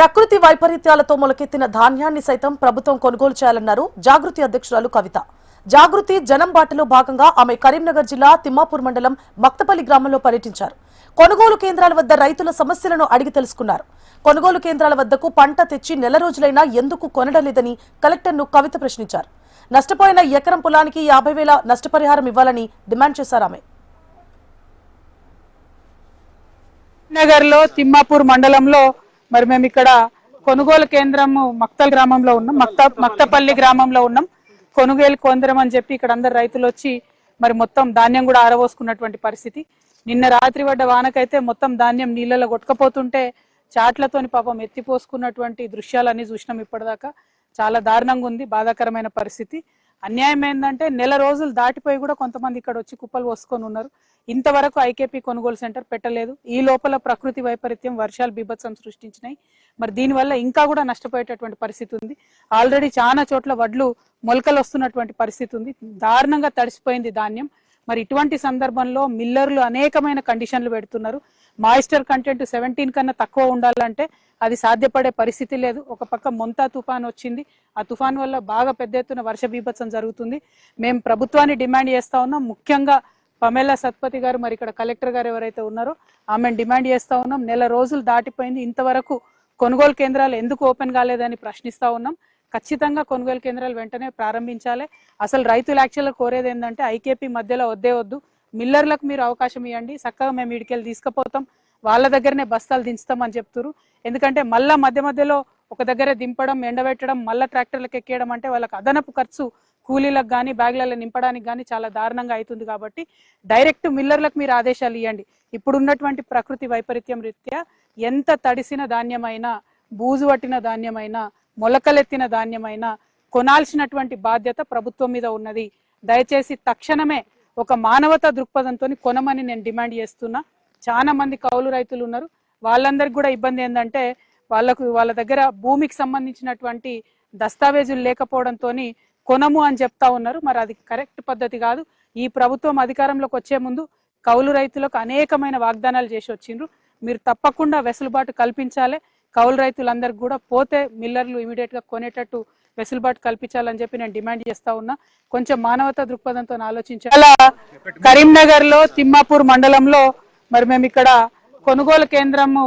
ప్రకృతి వైపరీత్యాలతో మొలకెత్తిన ధాన్యాన్ని సైతం ప్రభుత్వం కొనుగోలు చేయాలన్నారు జాగృతి అధ్యక్షురాలు కవిత. జాగృతి జనం బాటలో భాగంగా ఆమె కరీంనగర్ జిల్లా తిమ్మాపూర్ మండలం మక్తపల్లి గ్రామంలో పర్యటించారు. కొనుగోలు కేంద్రాల వద్ద రైతుల సమస్యలను అడిగి తెలుసుకున్నారు. కొనుగోలు కేంద్రాల వద్దకు పంట తెచ్చి నెల రోజులైనా ఎందుకు కొనడలేదని కలెక్టర్ను కవిత ప్రశ్నించారు. నష్టపోయిన ఎకరం పొలానికి 50,000 నష్టపరిహారం ఇవ్వాలని డిమాండ్ చేశారు. ఆమె నగర్లో తిమ్మాపూర్ మండలంలో మరి మేము ఇక్కడ కొనుగోలు కేంద్రము మక్తపల్లి గ్రామంలో ఉన్నాం. కొనుగోలు కేంద్రం అని చెప్పి ఇక్కడ అందరు రైతులు వచ్చి మరి మొత్తం ధాన్యం కూడా ఆరబోసుకున్నటువంటి పరిస్థితి. నిన్న రాత్రి పడ్డ వానకైతే మొత్తం ధాన్యం నీళ్ళలో కొట్టుకపోతుంటే చాట్లతోని పాపం ఎత్తిపోసుకున్నటువంటి దృశ్యాలన్నీ చూసినాం. ఇప్పటిదాకా చాలా దారుణంగా ఉంది, బాధాకరమైన పరిస్థితి. అన్యాయం ఏంటంటే నెల రోజులు దాటిపోయి కూడా కొంతమంది ఇక్కడ వచ్చి కుప్పలు పోసుకొని ఉన్నారు. ఇంతవరకు ఐకేపీ కొనుగోలు సెంటర్ పెట్టలేదు. ఈ లోపల ప్రకృతి వైపరీత్యం, వర్షాలు బీభత్సం సృష్టించినాయి. మరి దీనివల్ల ఇంకా కూడా నష్టపోయేటటువంటి పరిస్థితి ఉంది. ఆల్రెడీ చాలా చోట్ల వడ్లు మొలకలు వస్తున్నటువంటి పరిస్థితి ఉంది. దారుణంగా తడిసిపోయింది ధాన్యం. మరి ఇటువంటి సందర్భంలో మిల్లర్లు అనేకమైన కండిషన్లు పెడుతున్నారు. మాయిస్చర్ కంటెంట్ 17 కన్నా తక్కువ ఉండాలంటే అది సాధ్యపడే పరిస్థితి లేదు. ఒక పక్క మొంతా తుఫాన్ వచ్చింది. ఆ తుఫాన్ వల్ల బాగా పెద్ద ఎత్తున వర్ష బీభత్సం జరుగుతుంది. మేము ప్రభుత్వాన్ని డిమాండ్ చేస్తా ఉన్నాం. ముఖ్యంగా పమేలా సత్పతి గారు, మరి ఇక్కడ కలెక్టర్ గారు ఎవరైతే ఉన్నారో ఆమెను డిమాండ్ చేస్తా ఉన్నాం. నెల రోజులు దాటిపోయింది, ఇంతవరకు కొనుగోలు కేంద్రాలు ఎందుకు ఓపెన్ కాలేదని ప్రశ్నిస్తా ఉన్నాం. ఖచ్చితంగా కొనుగోలు కేంద్రాలు వెంటనే ప్రారంభించాలి. అసలు రైతులు యాక్చువల్గా కోరేది ఏంటంటే ఐకేపీ మధ్యలో వద్దు, మిల్లర్లకు మీరు అవకాశం ఇవ్వండి, చక్కగా మేము ఇడికెళ్ళి తీసుకుపోతాం, వాళ్ళ దగ్గరనే బస్తాలు దించుతామని చెప్తారు. ఎందుకంటే మళ్ళా మధ్యలో ఒక దగ్గర దింపడం, ఎండబెట్టడం, మళ్ళీ ట్రాక్టర్లకు ఎక్కేయడం అంటే వాళ్ళకి అదనపు ఖర్చు కూలీలకు కానీ బ్యాగ్లలో నింపడానికి కానీ చాలా దారుణంగా అవుతుంది. కాబట్టి డైరెక్ట్ మిల్లర్లకు మీరు ఆదేశాలు ఇవ్వండి. ఇప్పుడున్నటువంటి ప్రకృతి వైపరీత్యం రీత్యా ఎంత తడిసిన ధాన్యమైనా, బూజు పట్టిన ధాన్యమైనా, మొలకలెత్తిన ధాన్యమైనా కొనాల్సినటువంటి బాధ్యత ప్రభుత్వం మీద ఉన్నది. దయచేసి తక్షణమే ఒక మానవతా దృక్పథంతో కొనమని నేను డిమాండ్ చేస్తున్నా. చాలా మంది కౌలు రైతులు ఉన్నారు. వాళ్ళందరికీ కూడా ఇబ్బంది ఏంటంటే వాళ్ళ దగ్గర భూమికి సంబంధించినటువంటి దస్తావేజులు లేకపోవడంతో కొనము అని చెప్తా ఉన్నారు. మరి అది కరెక్ట్ పద్ధతి కాదు. ఈ ప్రభుత్వం అధికారంలోకి వచ్చే ముందు కౌలు రైతులకు అనేకమైన వాగ్దానాలు చేసి వచ్చిండ్రు. మీరు తప్పకుండా వెసులుబాటు కల్పించాలి. కౌలు రైతులందరికీ కూడా పోతే మిల్లర్లు ఇమీడియట్ గా కొనేటట్టు వెసులుబాటు కల్పించాలని చెప్పి నేను డిమాండ్ చేస్తా ఉన్నా. కొంచెం మానవతా దృక్పథంతో ఆలోచించాలి. అలా కరీంనగర్ లో తిమ్మాపూర్ మండలంలో మరి మేము ఇక్కడ కొనుగోలు కేంద్రము